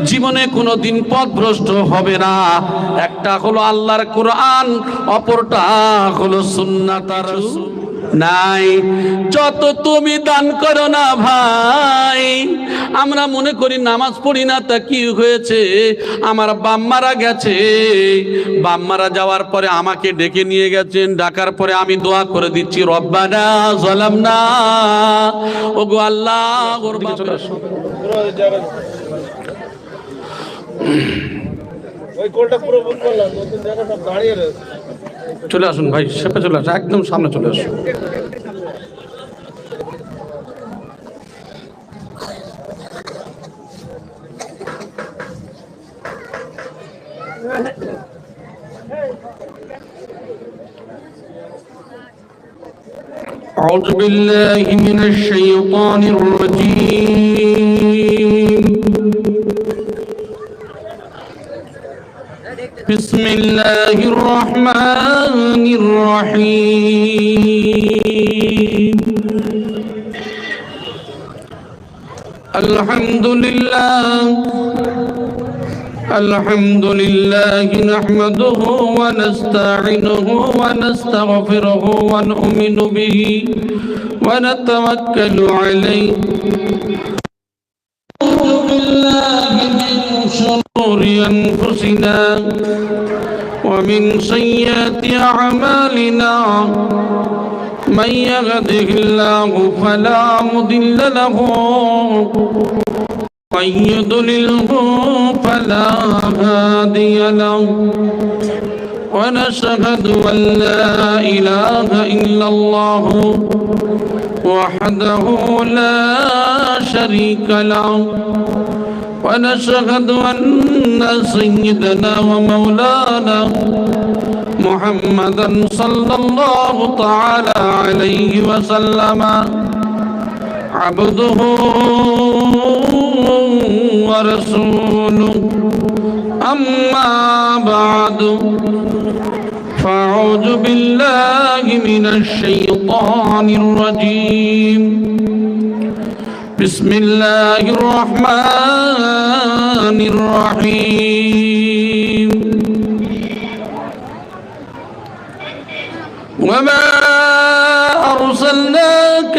জীবনে কোনোদিন পথভ্রষ্ট হবে না। একটা হলো আল্লাহর কোরআন, অপরটা হলো সুন্নাত রাসূল। নাই যত তুমি দান করো না ভাই, আমরা মনে করি নামাজ পড়ি না তা কি হয়েছে, আমার বাম্মারা গেছে, বাম্মারা যাওয়ার পরে আমাকে ডেকে নিয়ে গেছেন, ডাকার পরে আমি দোয়া করে দিচ্ছি রব্বানা যালামনা, ওগো আল্লাহ। ওর চলে আসো, ওই কোলটা পুরো বুক করলাম, নতুন জায়গা সব দাঁড়িয়ে রয়েছে। চলে আসুন ভাই, সেপে চলে আসুন, একদম সামনে চলে আসুন। أعوذ بالله من الشيطان الرجيم. بسم الله الرحمن الرحيم. الحمد لله نحمده ونستعينه ونستغفره ونؤمن به ونتوكل عليه. أعوذ بالله من شرور أنفسنا ومن سيئات أعمالنا. من يهده الله فلا مضل له ومن يضلله فلا هادي له. ونشهد أن لا إله إلا الله وحده لا شريك له. ونشهد أن سيدنا ومولانا محمدا صلى الله تعالى عليه وسلم عبده ورسوله. أما بعد، فأعوذ بالله من الشيطان الرجيم. بسم الله الرحمن الرحيم. وما أرسلناك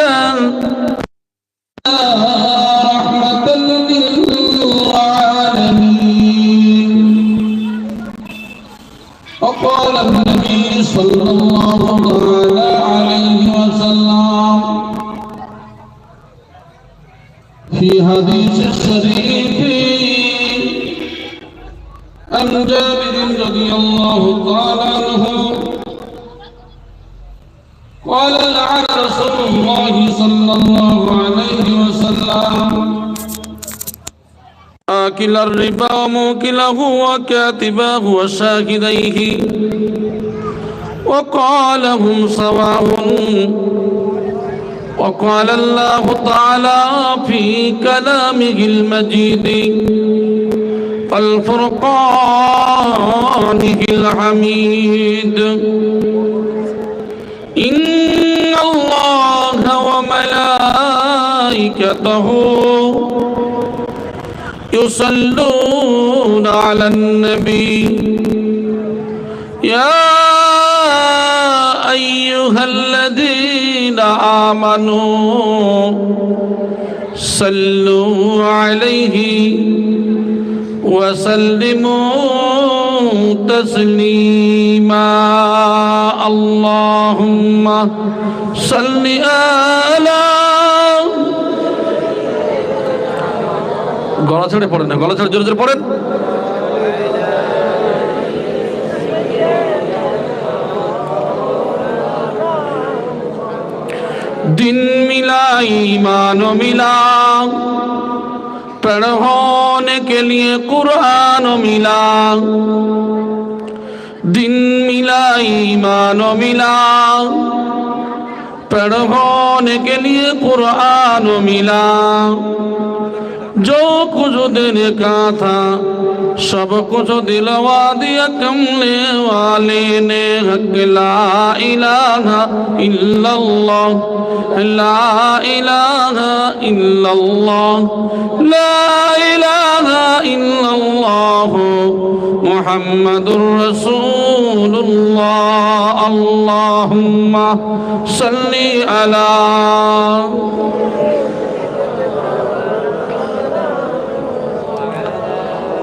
رحمة للعالمين. وقال النبي صلى الله عليه وسلم في حديث الشريف عن جابر رضي الله تعالى عنه قال لعن رسول الله صلى الله عليه وسلم آكل الربا وموكله وكاتبه وشاهديه وقال هم سواء. وقال الله تعالى في كلامه المجيد والفرقانه الحميد: إن الله وملائكته يصلون على النبي يا أيها الذين آمنوا صلوا عليه وسلموا تسليما. اللهم صل على গলা ছেড়ে পড়েন না, গলা ছেড়ে জোরে জোরে পড়েন। दिन मिला ईमान मिला, प्रण होने के लिए कुरान मिला। दिन मिला ईमान मिला, प्रण होने के लिए कुरान मिला। जो कुछ देने का था सब कुछ दिलवा दिया कमले वाले ने। हक ला इलाहा इल्लल्लाह, ला इलाहा इल्लल्लाह, ला इलाहा মুহাম্মাদুর রাসূলুল্লাহ আল্লাহুম্মা সাল্লি আলা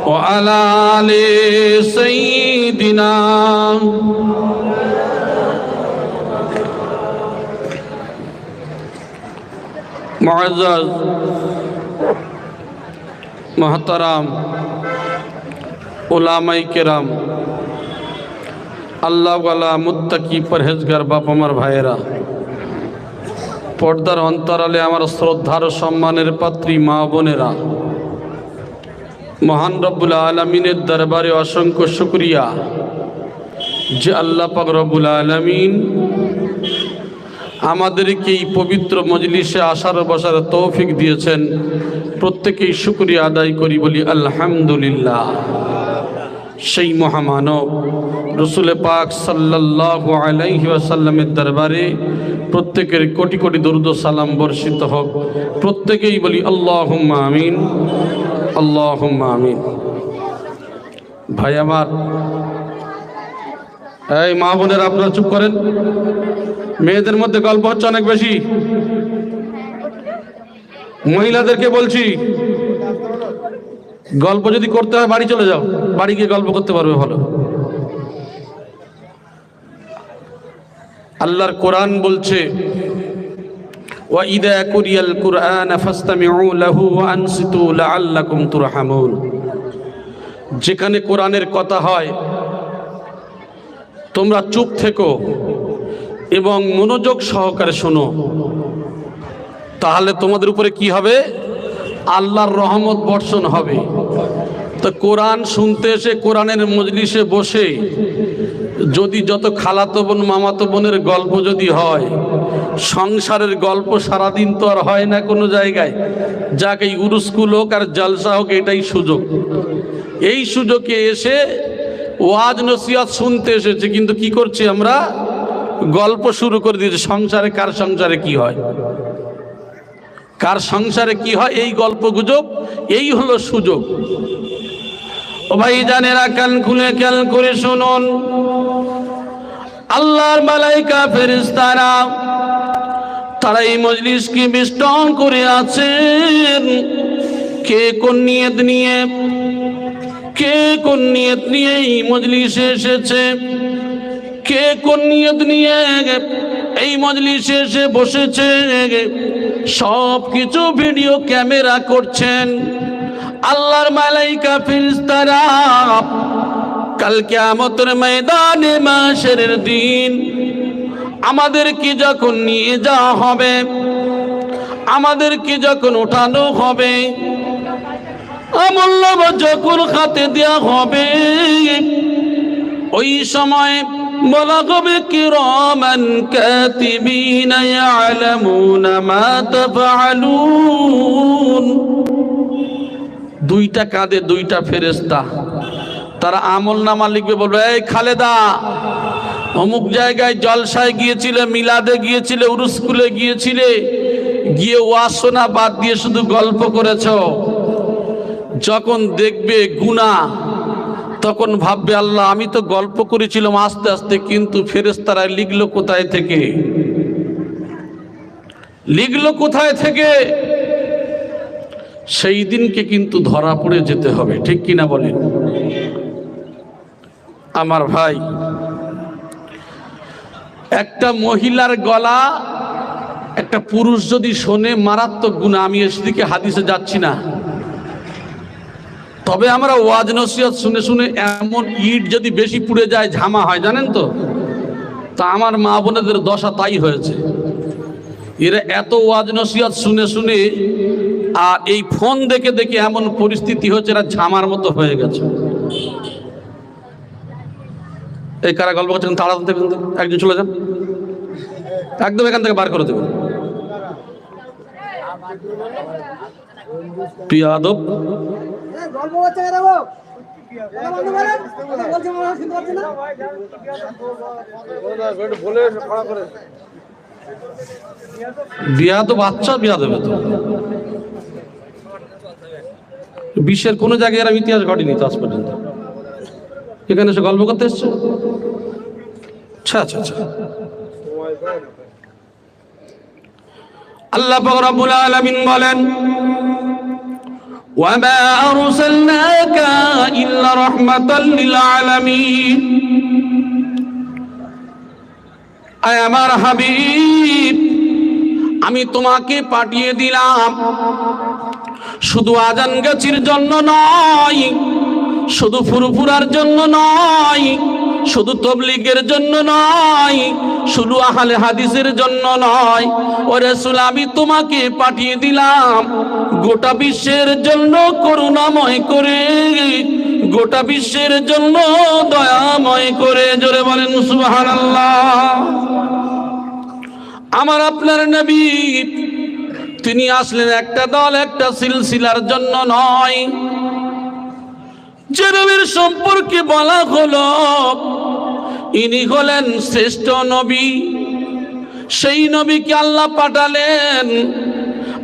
ওয়া আলা আলি সাইয়্যিদিনা মুআজ্জাজ মুহতারাম উলামায়ে কেরাম আল্লাহ ওয়ালা মুত্তাকি পরহেজগার বাপ আমার ভাইয়েরা, পর্দার অন্তরালে আমার শ্রদ্ধার ও সম্মানের পাত্রী মা বোনেরা, মহান রব্বুল আলামিনের দরবারে অসংখ্য শুকরিয়া যে আল্লাহ পাক রব্বুল আলামিন আমাদেরকে এই পবিত্র মজলিসে আসার বসার তৌফিক দিয়েছেন। প্রত্যেকেই শুকরিয়া আদায় করি, বলি আলহামদুলিল্লাহ। সেই মহামানব রসুল পাক সাল্লাল্লাহু আলাইহি ওয়াসাল্লামের দরবারে প্রত্যেকের কোটি কোটি দরুদ ও সালাম বর্ষিত হোক। প্রত্যেকেই বলি আল্লাহুম্মা আমিন, আল্লাহুম্মা আমিন। ভাই আমার, এই মা বোনের আপনারা চুপ করেন। মেয়েদের মধ্যে গল্প হচ্ছে অনেক বেশি। মহিলাদেরকে বলছি, গল্প যদি করতে হয় বাড়ি চলে যাও, বাড়ি গিয়ে গল্প করতে পারবে ভালো। আল্লাহর কোরআন বলছে, ওয়া ইযা কুরিয়াল কুরআন ফাসতামিউ লাহু ওয়া আনসিতু লাআল্লাকুম তুরহামুন। যেখানে কোরআনের কথা হয় তোমরা চুপ থেকো এবং মনোযোগ সহকারে শোনো, তাহলে তোমাদের উপরে কি হবে? আল্লাহর রহমত বর্ষণ হবে। তো কোরআন শুনতে এসে কোরআনের মজলিসে বসে যদি যত খালাতো বোন মামাতো বোনের গল্প যদি হয়, সংসারের গল্প সারাদিন তো আর হয় না কোনো জায়গায়। যাক, এই উরুস্কুল হোক আর জলসা হোক, এটাই সুযোগ। এই সুযোগে এসে ওয়াজ নসিহত শুনতে এসেছে, কিন্তু কি করছি আমরা? গল্প শুরু করে দিয়েছি। সংসারে কার সংসারে কি হয়, কার সংসারে কি হয়, এই গল্প গুজব, এই হলো সুযোগ। ও ভাই জানেরা, কান খুলে খেয়াল করে শুনুন। আল্লাহর মালাইকা ফেরেশতারা তারা এই মজলিসকে বেষ্টন করে আছেন। কে কোন নিয়ত নিয়ে, কে কোন নিয়ত নিয়ে এই মজলিসে এসেছে, কে কোন নিয়ত নিয়ে এই মজলিসে এসে বসেছে, সব কিছু ভিডিও ক্যামেরা করছেন আল্লাহর মালাইকা ফেরেশতারা। কাল কিয়ামতের ময়দানে মাশরের দিন আমাদেরকে যখন নিয়ে যাওয়া হবে, আমাদেরকে যখন ওঠানো হবে, আমলনামা যখন হাতে দেওয়া হবে, ওই সময় বলা হবে কিরামান কাতিবিনা ইয়ালামুনা মা তাফআলুন। দুইটা কাঁধে দুইটা ফেরেশতা, তারা আমলনামা লিখবে। বলবে, এই খালেদা, অমুক জায়গায় জলসায় গিয়েছিলে, মিলাদে গিয়েছিলে, উরুস্কুলে গিয়েছিলে, গিয়ে ওয়াজ শোনা বাদ দিয়ে শুধু গল্প করেছ। যখন দেখবে গুনাহ, তখন ভাববে, আল্লাহ আমি তো গল্প করেছিলাম আস্তে আস্তে, কিন্তু ফেরেশতারা লিখলো কোথায় থেকে, লিখলো কোথায় থেকে? সেই দিনকে কিন্তু ধরা পড়ে যেতে হবে, ঠিক কিনা বলেন? আমার ভাই, একটা মহিলার গলা একটা পুরুষ যদি শোনে, মারাত্মক গুনাহ। আমি এদিকে হাদিসে যাচ্ছি না, তবে আমরা ওয়াজ নসিহত শুনে শুনে এমন ইট যদি বেশি পুড়ে যায় ঝামা হয়, জানেন তো? তা আমার মা বোনেদের দশা তাই হয়েছে। এরা এত ওয়াজ নসিহত শুনে শুনে আর এই ফোন দেখে দেখে এমন পরিস্থিতি হচ্ছে, এরা ঝামার মতো হয়ে গেছে। এই কারা গল্প করছেন, তাড়াতাড়ি দেবেন, একজন চলে যান, একদম এখান থেকে বার করে দেবেন। পিয়াদব বিয়া তো বাচ্চা বিয়া দেবে তো। বিশ্বের কোন জায়গায় এরকম ইতিহাস ঘটেনি তো আজ পর্যন্ত। এখানে এসে গল্প করতে এসছো? আচ্ছা আচ্ছা আচ্ছা। আল্লাহ পাক রব্বুল আলামিন বলেন, ওয়ামা আরসালনাকা ইল্লা রাহমাতাল লিল আলামিন। আয় আমার হাবিব, আমি তোমাকে পাঠিয়ে দিলাম শুধু আজান গাছির জন্য নয়, শুধু ফুরফুরার জন্য নয়, শুধু তবলিগের জন্য নয়, শুধু আহলে হাদিসের জন্য নয়। ও রাসূল, আমি তোমাকে পাঠিয়ে দিলাম গোটা বিশ্বের জন্য করুণাময় করে, গোটা বিশ্বের জন্য দয়াময় করে। জোরে বলেন সুবহানাল্লাহ। আমার আপনার নবী তিনি আসলেন একটা দল একটা সিলসিলার জন্য নয়। যে নবীর সম্পর্কে বলা হলো ইনি হলেন শ্রেষ্ঠ নবী, সেই নবীকে আল্লাহ পাঠালেন।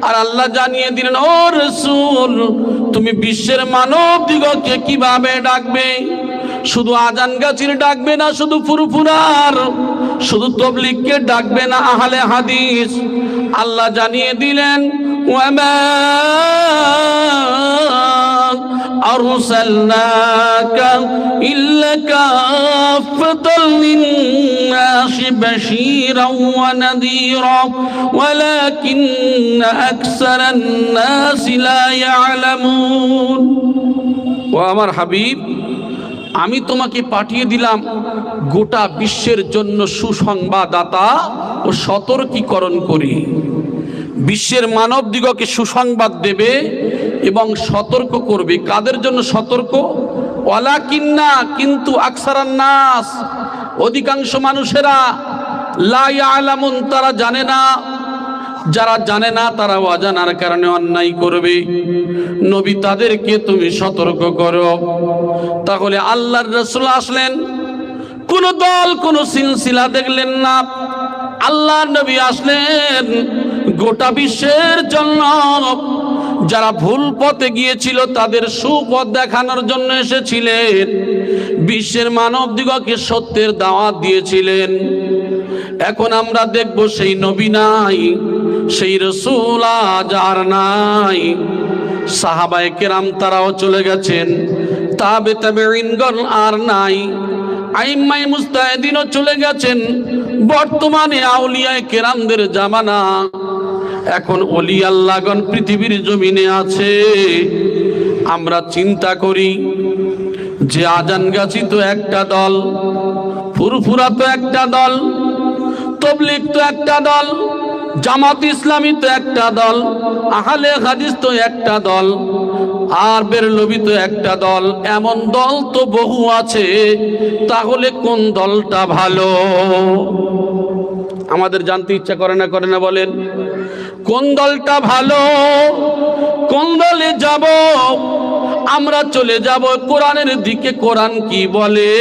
আর আল্লাহ জানিয়ে দিলেন, ও রাসূল, তুমি বিশ্বের মানব দিগকে কিভাবে ডাকবে? শুধু আজান গাছির ডাকবে না, শুধু ফুরফুরার, শুধু তবলিগকে ডাকবে না, আহলে হাদিস। আল্লাহ জানিয়ে দিলেন, ওয়ামা আরসালনাকা ইল্লা কাফাতাল লিন্নাসি বাশীরাও ওয়া নাযীরা ওয়ালাকিন্না আকসারান নাসি লা ইয়ালামুন। ও আমার হাবিব, আমি তোমাকে পাঠিয়ে দিলাম গোটা বিশ্বের জন্য সুসংবাদদাতা ও সতর্কীকরণ করি। বিশ্বের মানব দিগকে সুসংবাদ দেবে এবং সতর্ক করবে। কাদের জন্য সতর্ক? ওয়ালাকিন্না, কিন্তু আকসারান নাস, অধিকাংশ মানুষেরা, লা ইয়ালামুন, তারা জানে না। যারা জানে না তারা অজানার কারণে অন্যায় করবে। নবী তাদেরকে তুমি সতর্ক করো। তাহলে আল্লাহর রাসূল আসলেন, কোন দল কোন সিলসিলা দেখলেন না। আল্লাহর নবী আসলেন গোটা বিশ্বের জন্য। যারা ভুল পথে গিয়েছিল তাদের সুপথ দেখানোর জন্য এসেছিলেন। বিশ্বের মানব দিগকে সত্যের দাওয়াত দিয়েছিলেন। এখন আমরা দেখব সেই নবী নাই, সেই রাসূল আজ আর নাই। সাহাবায়ে কেরাম তারাও চলে গেছেন, তাবেঈনগণ আর নাই, আইম্মায়ে মুজতাহিদিনও চলে গেছেন। বর্তমানে আউলিয়ায়ে কেরামদের জামানা। এখন ওলি আল্লাহগণ পৃথিবীর জমিনে আছে। আমরা চিন্তা করি যে আজান গাছি তো একটা দল, ফুরফুরা তো একটা দল, তবলিগ তো একটা দল, জামাত ইসলামী তো একটা দল, আহলে হাদিস তো একটা দল, আর বেরলভী তো একটা দল। এমন দল তো বহু আছে। তাহলে কোন দলটা ভালো? আমাদের জানতে ইচ্ছা করে না বলেন? কোন দলটা ভালো? কোন দলে যাব? আমরা চলে যাব কোরআনের দিকে। কোরআন কি বলে?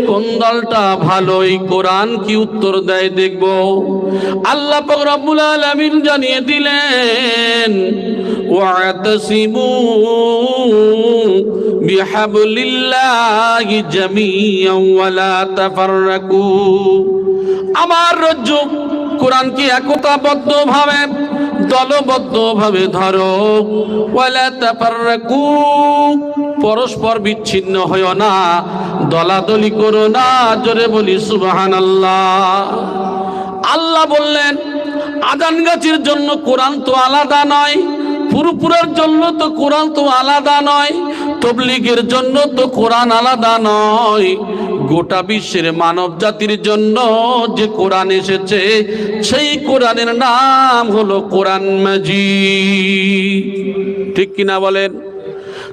কোন দলটা ভালো? এই কোরআন কি উত্তর দেয় দেখব। আল্লাহ পাক রব্বুল আলামিন জানিয়ে দিলেন, ওয়াতাসিমু বিহাবলিল্লাহি জামিআন ওয়া লা তাফাররাকু। আমার রজ্জু কোরআনকে একতাবদ্ধ ভাবে, দলবদ্ধ ভাবে ধরো। ওয়ালা তাফাররাকু, পরস্পর বিচ্ছিন্ন হয়ো না, দলাদলি করো না। জোরে বলি সুবহানাল্লাহ। আল্লাহ বললেন, আজান গাছির জন্য কোরআন তো আলাদা নয়, ফুরফুরার জন্য তো কোরআন তো আলাদা নয়, তবলিগের জন্য তো কোরআন আলাদা নয়। গোটা বিশ্বের মানব জাতির জন্য যে কোরআন এসেছে, সেই কোরআনের নাম হলো কোরআন মাজিদ। ঠিক কিনা বলেন?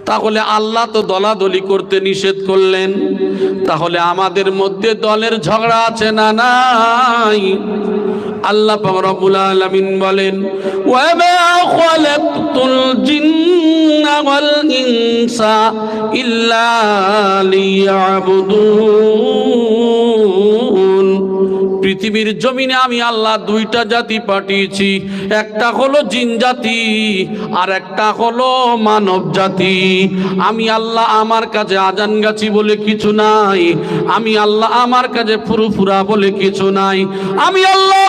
তাহলে আল্লাহ তো দলাদলি করতে নিষেধ করলেন। তাহলে আমাদের মধ্যে দলের ঝগড়া আছে না নাই? আল্লাহ পাক রব্বুল আলামিন বলেন, ওয়া মা খালাকতুল জিন্না ওয়াল ইনসা ইল্লা লিয়াবুদুন। পৃথিবীর জমিনে আমি আল্লাহ দুইটা জাতি পাঠিয়েছি, একটা হলো জিন জাতি আর একটা হলো মানব জাতি। আমি আল্লাহ আমার কাছে আজান গাছি বলে কিছু নাই, আমি আল্লাহ আমার কাছে ফুরফুরা বলে কিছু নাই, আমি আল্লাহ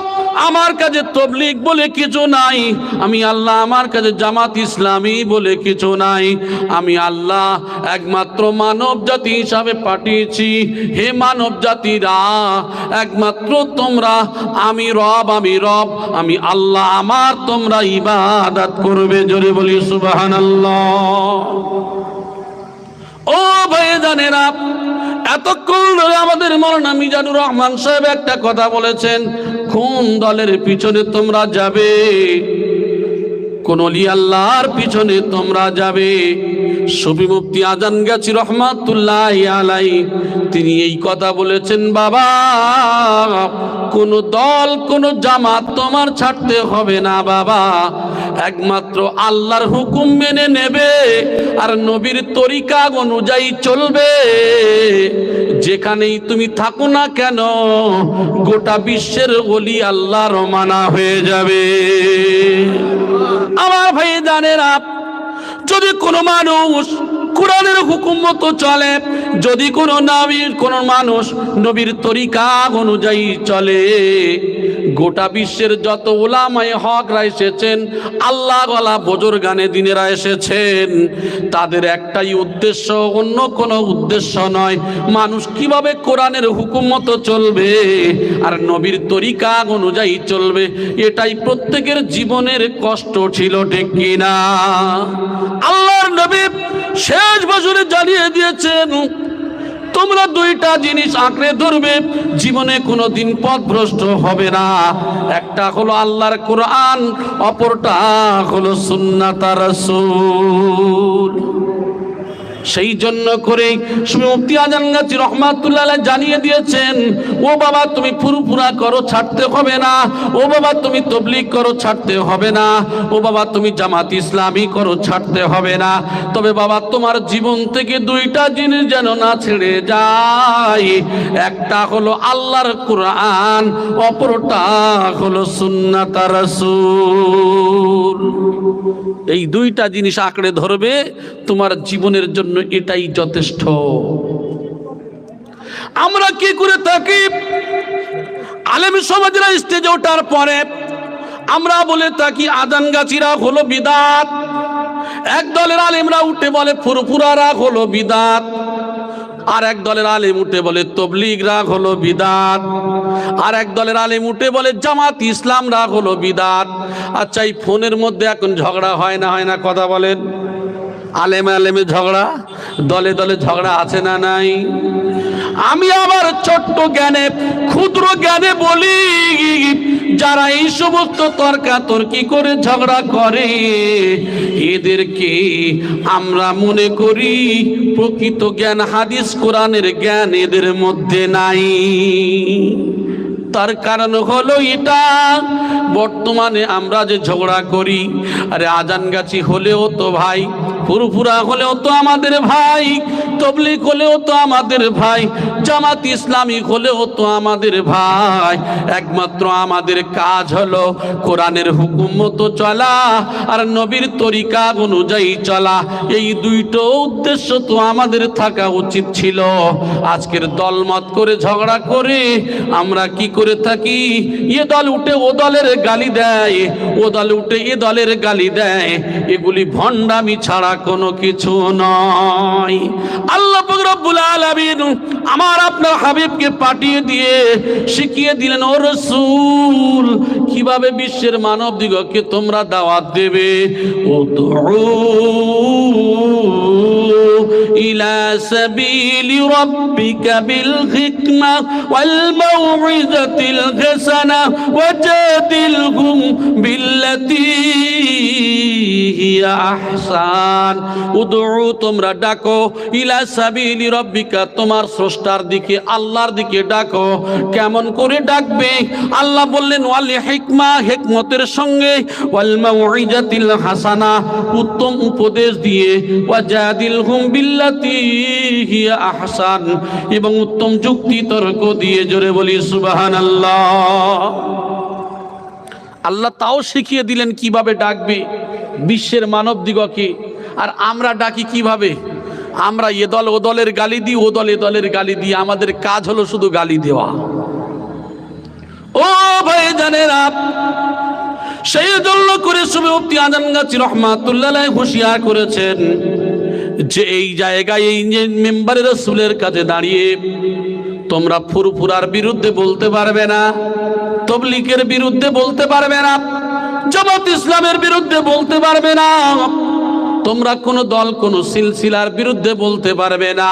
আমার কাছে তবলিগ বলে কিছু নাই, আমি আল্লাহ আমার কাছে জামাত ইসলামী বলে কিছু নাই। আমি আল্লাহ একমাত্র মানব জাতি হিসাবে পাঠিয়েছি। হে মানব জাতিরা, একমাত্র তোমরা আমি রব, আমি আল্লাহ আমার তোমরা ইবাদত করবে। জোরে বলি সুবহানাল্লাহ। ও ভাইজানেরা, এতক্ষণ ধরে আমাদের মাওলানা মিজানুর রহমান সাহেব একটা কথা বলেছেন, কোন দলের পিছনে তোমরা যাবে, কোন ওলি আল্লাহর পিছনে তোমরা যাবে। সুফি মুফতি আজান গাছি রহমাতুল্লাহ আলাইহি তিনি এই কথা বলেছেন, বাবা কোন দল কোন জামাত তোমার ছাড়তে হবে না বাবা, একমাত্র আল্লাহর হুকুম মেনে নেবে আর নবীর তরিকা অনুযায়ী চলবে। যেখানেই তুমি থাকো না কেন গোটা বিশ্বের ওলি আল্লাহর মানা হয়ে যাবে। আমার ভাই জানেরা, যদি কোনো মানুষ কোরআনের হুকুম মতো চলে, যদি কোনো মানুষ নবীর তরিকা অনুযায়ী চলে, গোটা বিশ্বের যত উলামায়ে হকরা এসেছেন, আল্লাহ ওয়ালা বুজুর্গানে দিনেরা এসেছেন, তাদের একটাই উদ্দেশ্য, অন্য কোনো উদ্দেশ্য নয়। মানুষ কিভাবে কোরআনের হুকুম মতো চলবে আর নবীর তরিকা অনুযায়ী চলবে, এটাই প্রত্যেকের জীবনের কষ্ট ছিল, ঠিক কিনা? আল্লাহর নবী শেষ বছরে জানিয়ে দিয়েছেন, তোমরা দুইটা জিনিস আঁকড়ে ধরবে, জীবনে কোনোদিন পথভ্রষ্ট হবে না। একটা হলো আল্লাহর কোরআন, অপরটা হলো সুন্নাত রাসূল। সেই জন্য করে মুফতি আজান গাছি রহমাতুল্লাহ আলাইহি জানিয়ে দিয়েছেন, ও বাবা তুমি ফুরফুরা করো, ছাড়তে হবে না। ও বাবা তুমি তবলিগ করো, ছাড়তে হবে না। ও বাবা তুমি জামাত ইসলামী করো, ছাড়তে হবে না। তবে বাবা তোমার জীবন থেকে দুইটা জিনিস যেন না ছেড়ে যায়, একটা হলো আল্লাহর কোরআন, অপরটা হলো সুন্নাত রাসূল। এই দুইটা জিনিস আঁকড়ে ধরবে, তোমার জীবনের জন্য এটাই যথেষ্ট। আমরা কি করে থাকি, আলেম সমাজরা স্টেজে ওঠার পরে আমরা বলে থাকি আজান গাছিরা হলো বিদাত, এক দলের আলেমরা উঠে বলে ফুরফুরারা হলো বিদাত, আর এক দলের আলেম উঠে বলে তবলিগরা হলো বিদাত, আর এক দলের আলেম উঠে বলে জামাত ইসলামরা হলো বিদাত। আচ্ছা, এই ফোনের মধ্যে এখন ঝগড়া হয় না কথা বলেন? আলেমে আলেমে ঝগড়া, দলে দলে ঝগড়া আছে না নাই? আমি আবার ছোট্ট জ্ঞানে, ক্ষুদ্র জ্ঞানে বলি, যারা এই সমস্ত তর্কাতর্কি করে ঝগড়া করে, এদেরকে আমরা মনে করি প্রকৃত জ্ঞান, হাদিস কোরআনের জ্ঞান এদের মধ্যে নাই। তার কারণ হলো এটা, বর্তমানে আমরা যে ঝগড়া করি, আরে আজান গাছি হলেও তো ভাই, ফুরফুরা হলেও তো আমাদের ভাই, তবলিগ হলেও তো আমাদের ভাই, জামাত ইসলামী হলেও তো আমাদের ভাই। একমাত্র আমাদের কাজ হলো কোরআনের হুকুম মতো চলা আর নবীর তরিকা অনুযায়ী চলা। এই দুইটো উদ্দেশ্য তো আমাদের থাকা উচিত ছিল। আজকের দলমত করে ঝগড়া করে আমরা কি করে থাকি, এ দল উঠে ও দলের গালি দেয়, ও দল উঠে এ দলের গালি দেয়। এগুলি ভণ্ডামি ছাড়া কোনো কিছু নয়। আল্লাহ পাক রব্বুল আলামিন আমার আপনার হাবিবকে পাঠিয়ে দিয়ে শিখিয়ে দিলেন, ও রাসূল কিভাবে বিশ্বের মানব দিগকে তোমরা দাওয়াত দেবে। উদউ ইলা সাবিলি রাব্বিকা বিল হিকমা ওয়াল মাউইযাতিল হাসানা ওয়াজাদিলহুম বিল্লাতী হিয়া আহসান। উদউ তোমরা ডাকো, ইলা সাবিলি রাব্বিকা তোমার স্রষ্টার দিকে, আল্লাহর দিকে ডাকো। কেমন করে ডাকবে? আল্লাহ বললেন ওয়াল হিকমা, হিকমতের সঙ্গে, ওয়াল মাউইযাতিল হাসানা উত্তম উপদেশ দিয়ে, ওয়াজাদিলহুম বিল্লাতী হিয়া আহসান, এবং উত্তম যুক্তি তর্ক দিয়ে জোরে বলি সুবহানাল্লাহ। আল্লাহ তাও শিখিয়ে দিলেন কিভাবে ডাকবে বিশ্বের মানব দিগকে। আর আমরা ডাকি কিভাবে? আমরা এ দল ও দলের গালি দিই, ও দল এ দলের গালি দিই। আমাদের কাজ হলো শুধু গালি দেওয়া। ও ভাই জানেরা, সেই জন্য করে মুফতি আজানগাছি রহমাতুল্লাহ আলাইহি হুঁশিয়ার করেছেন যে এই জায়গায় এই মেম্বারে রাসূলের কাছে দাঁড়িয়ে তোমরা ফুরফুরার বিরুদ্ধে বলতে পারবে না, তাবলীগের বিরুদ্ধে বলতে পারবে না, জামাত ইসলামের বিরুদ্ধে বলতে পারবে না, তোমরা কোন দল কোন সিলসিলার বিরুদ্ধে বলতে পারবে না।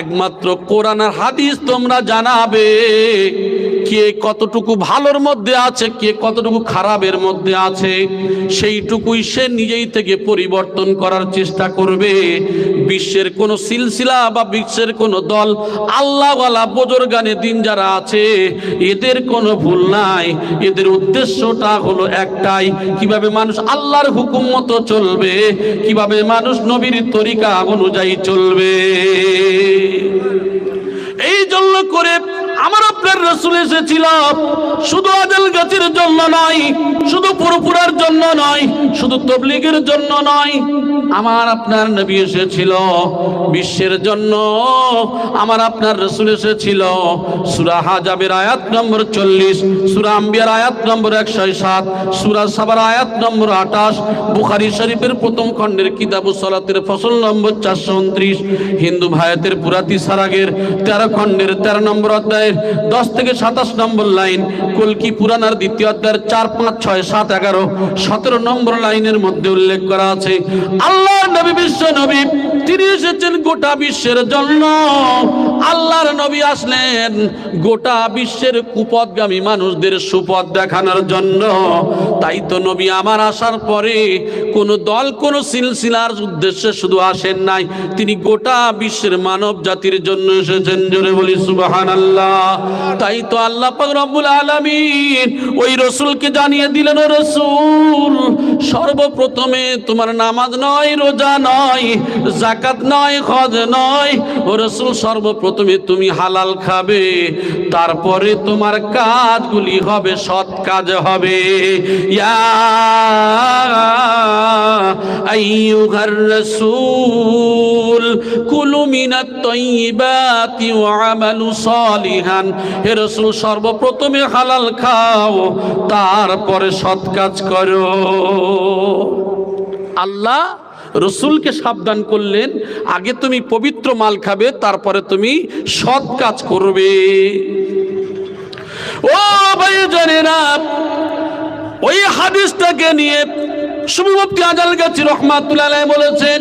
একমাত্র কোরআন আর হাদিস তোমরা জানাবে কে কতটুকু ভালোর মধ্যে আছে, কে কতটুকু খারাপের মধ্যে আছে, সেইটুকুই সে নিজেই থেকে পরিবর্তন করার চেষ্টা করবে। বিশ্বের কোন সিলসিলা বা বিশ্বের কোন দল, আল্লাহওয়ালা বুজুর্গানে দিন যারা আছে, এদের কোনো ভুল নাই। এদের উদ্দেশ্যটা হলো একটাই, কিভাবে মানুষ আল্লাহর হুকুম মতো চলবে, কিভাবে মানুষ নবীর তরিকা অনুযায়ী চলবে। এই জন্য করে আমার আপনার রাসূল এসেছিল শুধু আজানগাছির জন্য নয়, শুধু ফুরফুরার জন্য নয়, শুধু তাবলীগের জন্য নয়। আমার আপনার নবী এসেছিল বিশ্বের জন্য। আমার আপনার রাসূল এসেছিল সূরা হাজাবের আয়াত নম্বর 40, সূরা আম্বিয়ার আয়াত নম্বর 107, সূরা সাবার আয়াত নম্বর 28, বুখারী শরীফের প্রথম খণ্ডের কিতাবুস সালাতের ফসল নম্বর 429, হিন্দু ভায়াতের পুরাতি সারাগের 13 খণ্ডের 13 নম্বর অধ্যায় 10 থেকে 27 নম্বর লাইন, কলকি পুরাণের দ্বিতীয় অধ্যায়ের 4, 5, 6, 7, 11, 17 নম্বর লাইনের মধ্যে উল্লেখ করা আছে আল্লাহর নবী বিশ্ব নবী তিনি এসেছেন গোটা বিশ্বের জন্য। আল্লাহর নবী আসলেন গোটা বিশ্বের কুপথগামী মানুষদের সুপথ দেখানোর জন্য। তাই তো নবী আমার আসার পরে কোন দল কোন সিলসিলার উদ্দেশ্যে শুধু আসেন নাই, তিনি গোটা বিশ্বের মানব জাতির জন্য এসেছেন। জোরে বলি সুবহানাল্লাহ। তাই তো আল্লাহ পাক রব্বুল আলামিন ওই রাসূলকে জানিয়ে দিলেন, ও রাসূল, সর্বপ্রথমে তোমার নামাজ নয়, রোজা নয়, যাকাত নয়, হজ নয়, ও রাসূল সর্বপ্রথমে তুমি হালাল খাবে, তারপরে তোমার কাজগুলি হবে সৎ কাজ হবে। ইয়া আইয়ুহার রাসূল কুলু মিনাত তাইয়্যিবাতি ওয়া আমালু সালিহান। হে রাসূল সর্বপ্রথমে হালাল খাও, তারপরে সৎ কাজ করো। আল্লাহ রসুলকে সাবধান করলেন, আগে তুমি পবিত্র মাল খাবে, তারপরে তুমি সৎ কাজ করবে। ও ভাই জানেরা, ওই হাদিসটাকে নিয়ে মুফতি আজানগাছি রহমাতুল্লাহ আলাইহি বলেছেন,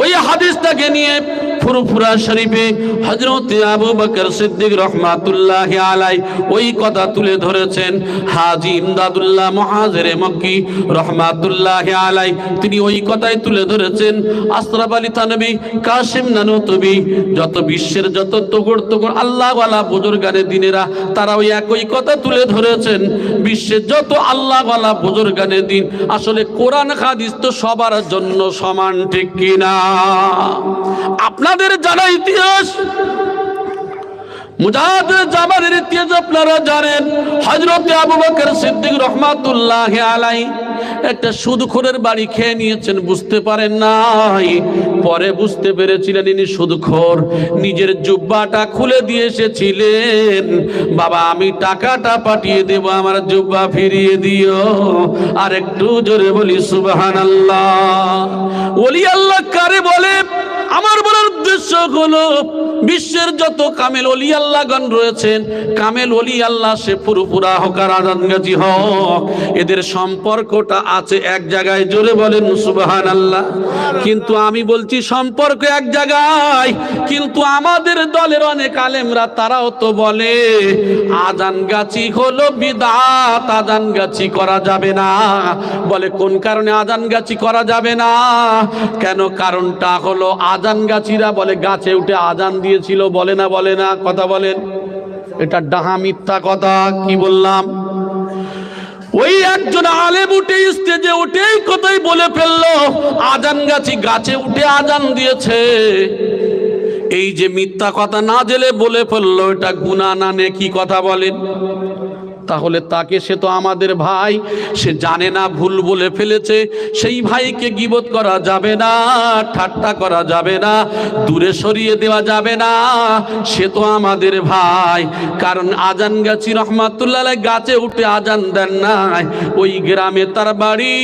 ওই হাদিসটাকে নিয়ে ফুরফুরা শরীফে হযরত আবু বকর সিদ্দিক রহমাতুল্লাহি আলাইহি ওই কথা তুলে ধরেছেন। হাজী ইমদাদুল্লাহ মুহাজিরে মক্কি রহমাতুল্লাহি আলাইহি তিনি ওই কথাই তুলে ধরেছেন। আশরাফ আলী থানভী, কাসিম নানুতুবি, যত বিশ্বের যত তগড় আল্লাহওয়ালা বুজুর্গানে দিনেরা, তারা ওই একই কথা তুলে ধরেছেন। বিশ্বের যত আল্লাহওয়ালা বুজুর্গানে দিন, আসলে কোরআন হাদিস তো সবার জন্য সমান, ঠিক কিনা? আপনাদের জানা ইতিহাস, মুজাহিদ জামানের ইতিহাস আপনারা জানেন। হযরত আবু বকর সিদ্দিক রহমাতুল্লাহি আলাইহি একটা সুদখোরের বাড়ি খেয়ে নিয়েছেন, বুঝতে পারেন নাই। পরে বুঝতে পেরেছিলেন ইনি সুদখোর। নিজের জুব্বাটা খুলে দিয়ে এসেছিলেন, বাবা আমি টাকাটা পাঠিয়ে দেব, আমার জুব্বা ফিরিয়ে দিও। আর একটু জোরে বলি সুবহানাল্লাহ। ওলি আল্লাহ কারে বলে? আমার বলার উদ্দেশ্য হলো বিশ্বের যত কামেল ওলি আল্লাহগণ রয়েছেন, কামেল ওলি আল্লাহ সে ফুরফুরা হোক আর আজানগাছি হোক, এদের সম্পর্কটা আছে এক জায়গায়। জোরে বলেন সুবহানাল্লাহ। কিন্তু আমি বলছি সম্পর্ক এক জায়গায়, কিন্তু আমাদের দলের অনেক আলেমরা তারাও তো বলে আজানগাছি হলো বিদআত, আজানগাছি করা যাবে না। বলে কোন কারণে আজানগাছি করা যাবে না? কেন? কারণটা হলো আজানগাছিরা বলে গাছে উঠে আজান দিয়েছিল, বলে না? বলে না? কথা বলেন, এটা ডাহা মিথ্যা কথা। কি বললাম? ওই একজন আলেম উঠে স্টেজে উঠেই কথাই বলে ফেললো আজানগাছি গাছে উঠে আজান দিয়েছে। এই যে মিথ্যা কথা না জেলে বলে ফেললো, এটা গুনাহ না নেকি কথা বলেন? তাহলে তাকে, সে তো আমাদের ভাই, সে জানে না ভুল বলে ফেলেছে, সেই ভাইকে গীবত করা যাবে না, ঠাট্টা করা যাবে না, দূরে সরিয়ে দেওয়া যাবে না, সে তো আমাদের ভাই। কারণ আজান গাছি রহমাতুল্লাহ আলাইহি গাছে উঠে আজান দেন নাই, ওই গ্রামে তার বাড়ি।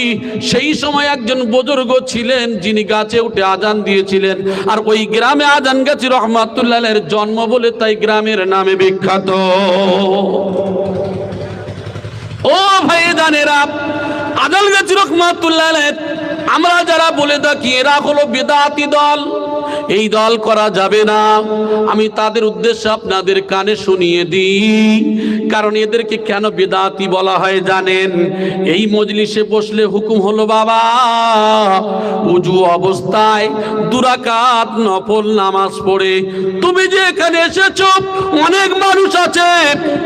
সেই সময় একজন বুজুর্গ ছিলেন যিনি গাছে উঠে আজান দিয়েছিলেন, আর ওই গ্রামে আজান গাছি রহমাতুল্লাহ আলাইহির জন্ম বলে তাই গ্রামের নামে বিখ্যাত। ও ভাইজানেরা, আজান গাছি রহমাতুল্লাহ আলাইহি আমরা যারা বলে থাকি এরা হলো বিদআতি দল, এই দল করা যাবে না। আমি তাদের উদ্দেশ্যে আপনাদের কানে শুনিয়ে দিই, কারণ এদেরকে কেন বিদআতি বলা হয় জানেন? এই মজলিসে বসলে হুকুম হলো বাবা ওযু অবস্থায় 2 রাকাত নফল নামাজ পড়ে তুমি যে এখানে এসেছো। অনেক মানুষ আছে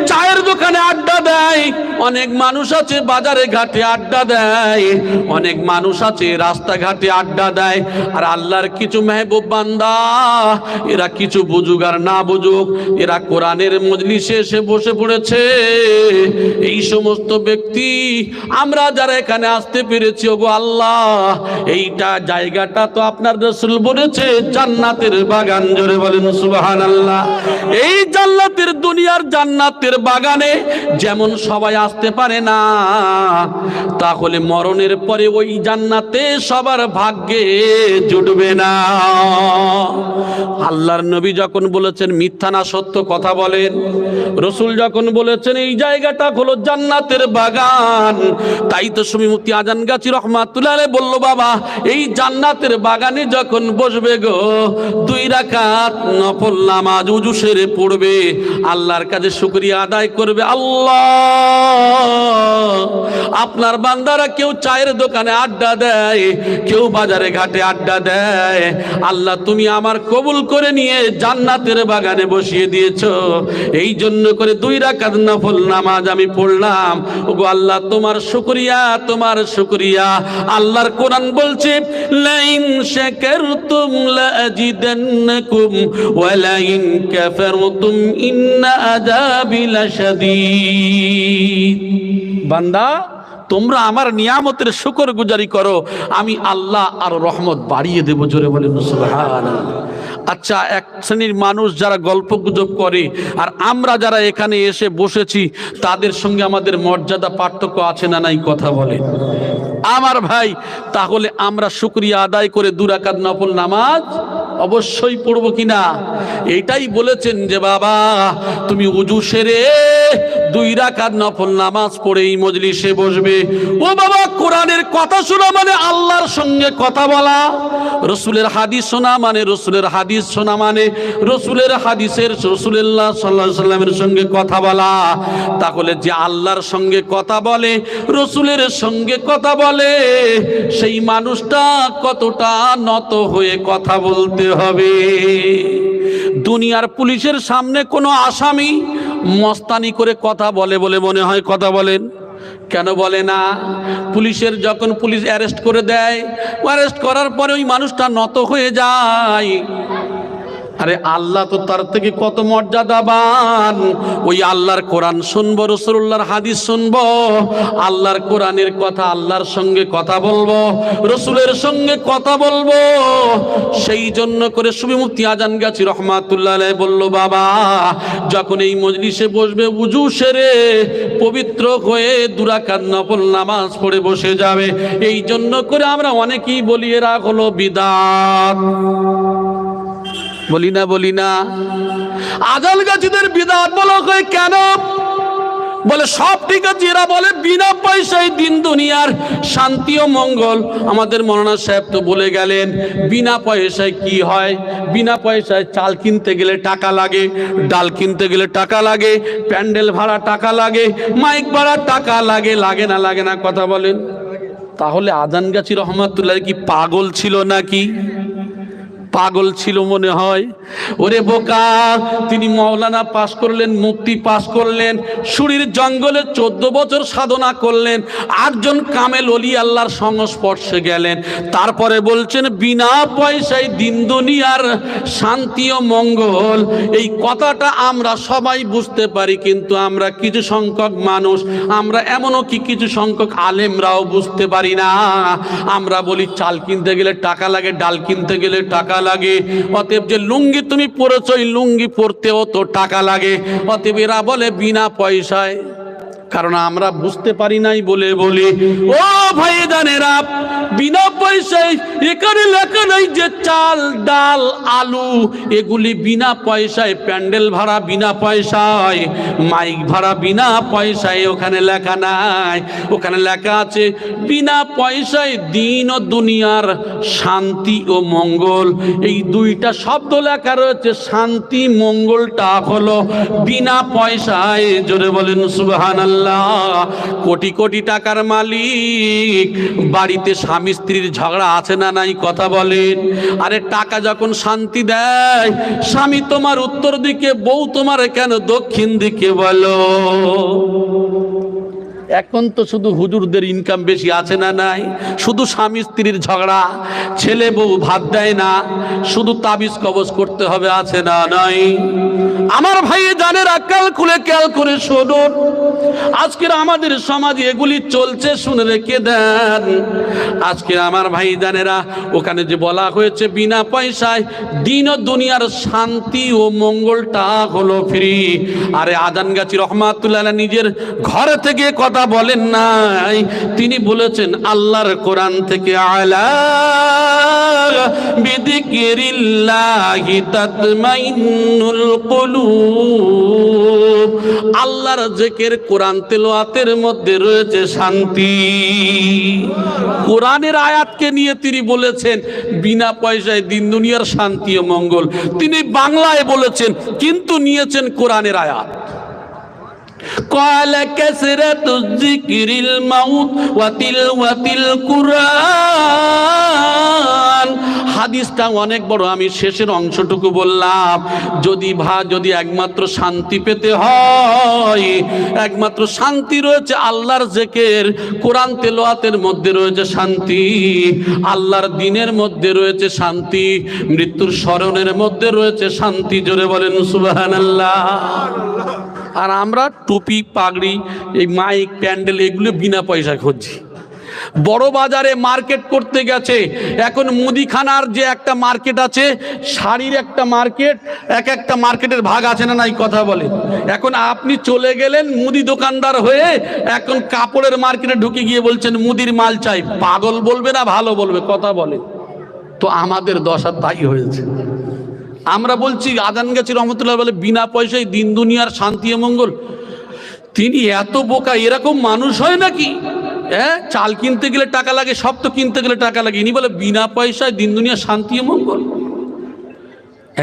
চায়ের দোকানে আড্ডা দেয়, অনেক মানুষ আছে বাজারে ঘাটে আড্ডা দেয়, অনেক মানুষ আছে রাস্তাঘাটে আড্ডা দেয়। আর আল্লাহর কিছু মেহবুব বান্দা, এরা কিছু বুঝুক আর না বুঝুক, এরা কোরআনের মজলিসে এসে বসে পড়েছে। এই সমস্ত ব্যক্তি আমরা যারা এখানে আসতে পেরেছি, ওগো আল্লাহ, এইটা জায়গাটা তো আপনার রাসূল বলেছে জান্নাতের বাগান। জোরে বলেন সুবহানাল্লাহ। এই জান্নাতের, দুনিয়ার জান্নাতের বাগানে যেমন সবাই আসতে পারে না, তাহলে মরণের পরে ওই জান্নাতে সবার ভাগ্যে জুটবে না। আল্লাহর নবী যখন বলেছেন মিথ্যা না সত্য কথা বলেন, রাসূল যখন বলেছেন এই জায়গাটা হলো জান্নাতের বাগান, তাই তো সুমি মুফতি আজান গাছি রহমাতুল্লাহ আলাইহি বলল, বাবা এই জান্নাতের বাগানে যখন বসবে গো, 2 রাকাত নফল নামাজ ওযু সেরে পড়বে, আল্লাহর কাছে শুকরিয়া আদায় করবে। আল্লাহ, আপনার বান্দারা কেউ চায়ের দোকানে আড্ডা দেয়, কেউ বাজারে ঘাটে আড্ডা দেয়, আল্লাহ তুমি আমার কবুল করে নিয়ে জান্নাতের বাগানে বসিয়ে দিয়েছো। এই জন্য করে 2 রাকাত নফল নামাজ আমি পড়লাম। ওগো আল্লাহ, তোমার শুকরিয়া, তোমার শুকরিয়া। আল্লাহর কোরআন বলছে, লাইন শাকারতুম লাজিদান্নাকুম ওয়া লাইন কাফারতুম ইন্না আযাবি লাশাদীদ। বান্দা, তোমরা আমার নিয়ামতের শুকর গুজারি করো, আমি আল্লাহ আর রহমত বাড়িয়ে দেব। জোরে বলেন সুবহানাল্লাহ। আচ্ছা, এক শ্রেণীর মানুষ যারা গল্প গুজব করে, আর আমরা যারা এখানে এসে বসেছি, তাদের সঙ্গে আমাদের মর্যাদা পার্থক্য আছে না নাই? কথা বলে আমার ভাই। তাহলে আমরা শুকরিয়া আদায় করে 2 রাকাত নফল নামাজ অবশ্যই পড়বো কিনা? এইটাই বলেছেন যে বাবা তুমি ওযু সেরে 2 রাকাত নফল নামাজ পড়ে এই মজলিসে বসবে। ও বাবা, কোরআনের কথা শোনা মানে আল্লাহর সঙ্গে কথা বলা, রাসূলের হাদিস শোনা মানে, রাসূলের হাদিস শোনা মানে রাসূলের হাদিসের, রাসূলুল্লাহ সাল্লাল্লাহু আলাইহি ওয়াসাল্লামের সঙ্গে কথা বলা। তাহলে যে আল্লাহর সঙ্গে কথা বলে, রাসূলের সঙ্গে কথা বলে, সেই মানুষটা কতটা নত হয়ে কথা বলতে হবে। দুনিয়ার পুলিশের সামনে কোনো আসামি মস্তানি করে কথা বলে বলে মনে হয়? কথা বলেন কেন বলে না? পুলিশের যখন পুলিশ অ্যারেস্ট করে দেয়, অ্যারেস্ট করার পরে ওই মানুষটা নত হয়ে যায়। আরে আল্লাহ তো তার থেকে কত মর্যাদাবান। ওই আল্লাহর কোরআন শুনবো, রাসূলুল্লাহর হাদিস শুনবো, আল্লাহর কোরআনের কথা, আল্লাহর সঙ্গে কথা বলবো, রাসূলের সঙ্গে কথা বলবো। সেই জন্য করে সুবি মুফতি আজান গাছি রহমাতুল্লাহ আলাইহি বলল, বাবা যখন এই মজলিসে বসবে ওযু সেরে পবিত্র হয়ে 2 রাকাত নফল নামাজ পড়ে বসে যাবে। এই জন্য করে আমরা অনেকেই বলি এরা হলো বিদআত। বলি না আজান গাছিদের বিদআত বলা হয় কেন? বলে সব ঠিক আছে, এরা বলে বিনা পয়সায় দিন দুনিয়ার শান্তি ও মঙ্গল। আমাদের মৌলানা সাহেব তো বলে গেলেন বিনা পয়সায় কি হয়। বিনা পয়সায় চাল কিনতে গেলে টাকা লাগে, ডাল কিনতে গেলে টাকা লাগে, প্যান্ডেল ভাড়া টাকা লাগে, মাইক ভাড়া টাকা লাগে, লাগে না কথা বলেন। তাহলে আজান গাছি রহমাতুল্লাহ কি পাগল ছিল নাকি? পাগল ছিল মনে হয়। ওরে বোকা, তিনি মাওলানা পাশ করলেন, মুফতি পাশ করলেন, সুরির জঙ্গলে 14 বছর সাধনা করলেন, 8 জন কামেল ওলি আল্লাহর সংস্পর্শে গেলেন, তারপরে বলছেন বিনা পয়সায় দিন দুনিয়ার শান্তি ও মঙ্গল। এই কথাটা আমরা সবাই বুঝতে পারি, কিন্তু আমরা কিছু সংখ্যক মানুষ, আমরা এমনও কি কিছু সংখ্যক আলেমরাও বুঝতে পারি না। আমরা বলি চাল কিনতে গেলে টাকা লাগে, ডাল কিনতে গেলে টাকা লাগে, অতএব যে লুঙ্গি তুমি পরেছো এই লুঙ্গি পরতেও তো টাকা লাগে। অতএব এরা বলে বিনা পয়সায়, কারণ আমরা বুঝতে পারি নাই বলে বলি। ও ভাই জানেরা, বিনা পয়সায় এখানে লেখা নাই যে চাল ডাল আলু এগুলি বিনা পয়সায়, প্যান্ডেল ভাড়া বিনা পয়সায়, মাইক ভাড়া বিনা পয়সায়, ওখানে লেখা নাই। ওখানে লেখা আছে বিনা পয়সায় দিন ও দুনিয়ার শান্তি ও মঙ্গল। এই দুইটা শব্দ লেখা রয়েছে, শান্তি মঙ্গলটা হলো বিনা পয়সায়। জোরে বলেন সুবহানাল্লাহ। কোটি কোটি টাকার মালিক, বাড়িতে স্বামী স্ত্রীর ঝগড়া আছে না নাই কথা বলেন? আরে টাকা যখন শান্তি দেয়, স্বামী তোমার উত্তর দিকে, বউ তোমার কেন দক্ষিণ দিকে বলো? এখন তো শুধু হুজুরদের ইনকাম বেশি আছে না নাই, শুধু স্বামী স্ত্রীর ঝগড়া, ছেলে বউ ভাত দেয় না, শুধু তাবিজ কবজ করতে হবে আছে না নাই? আমার ভাই জানের আকাল খুলে খেয়াল করে শুনুন, আজকের আমাদের সমাজে এগুলি চলছে, শুনে রেখে দেন। আজকে আমার ভাই জানেরা, ওখানে যে বলা হয়েছে বিনা পয়সায় দিন ও দুনিয়ার শান্তি ও মঙ্গলটা হলো ফ্রি। আরে আজান গাছি রহমাতুল্লাহ নিজের ঘরে থেকে কথা বলেন নাই, তিনি বলেছেন আল্লাহর কোরআন থেকে, আলা বিযিকরিল্লাহি তাতমাইন্নুল কুলুব, আল্লাহর জিকির কোরআন তেলাওয়াতের মধ্যে রয়েছে শান্তি। কোরআনের আয়াতকে নিয়ে তিনি বলেছেন বিনা পয়সায় দিন দুনিয়ার শান্তি ও মঙ্গল। তিনি বাংলায় বলেছেন, কিন্তু নিয়েছেন কোরআনের আয়াত। قال كثرة الذكر الموت وتلاوة القرآن। হাদিসটা অনেক বড়, আমি শেষের অংশটুকু বললাম। যদি একমাত্র শান্তি পেতে হয়, একমাত্র শান্তি রয়েছে আল্লাহর জিকির, কোরআন তেলাওয়াতের মধ্যে রয়েছে শান্তি, আল্লাহর দ্বীনের মধ্যে রয়েছে শান্তি, মৃত্যুর স্মরণের মধ্যে রয়েছে শান্তি। জোরে বলেন সুবহানাল্লাহ। আর আমরা টুপি পাগড়ি, এই মাইক প্যান্ডেল এগুলো বিনা পয়সা খুঁজছি। বড় বাজারে মার্কেট করতে গেছে, এখন মুদিখানার যে একটা মার্কেট আছে, শাড়ির একটা মার্কেট, একটা মার্কেটের ভাগ আছে না নাই কথা বলে। এখন আপনি চলে গেলেন মুদি দোকানদার হয়ে, এখন কাপড়ের মার্কেটে ঢুকে গিয়ে বলছেন মুদির মাল চাই। পাগল বলবে না ভালো বলবে কথা বলে? তো আমাদের দশা তাই হয়েছে। আমরা বলছি আজান গাছি রহমতুল্লাহ বলে বিনা পয়সায় দিন দুনিয়ার শান্তি ও মঙ্গল। তিনি এত বোকা, এরকম মানুষ হয় নাকি? চাল কিনতে গেলে টাকা লাগে, সব তো কিনতে গেলে টাকা লাগে, ইনি বলে বিনা পয়সায় দিন দুনিয়ার শান্তি ও মঙ্গল।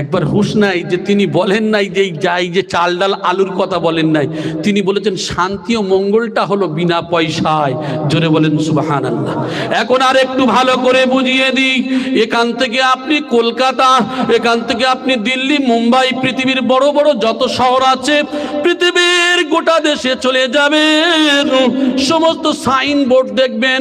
একবার হুঁশ নাই যে তিনি বলেন নাই যে যাই যে চাল ডাল আলুর কথা বলেন নাই, তিনি বলেছেন শান্তি ও মঙ্গলটা হলো বিনা পয়সায়। জোরে বলেন সুবহানাল্লাহ। এখন আর একটু ভালো করে বুঝিয়ে দিই, এখান থেকে আপনি কলকাতা, এখান থেকে আপনি দিল্লি, মুম্বাই, পৃথিবীর বড় বড় যত শহর আছে, পৃথিবীর গোটা দেশে চলে যাবেন, সমস্ত সাইনবোর্ড দেখবেন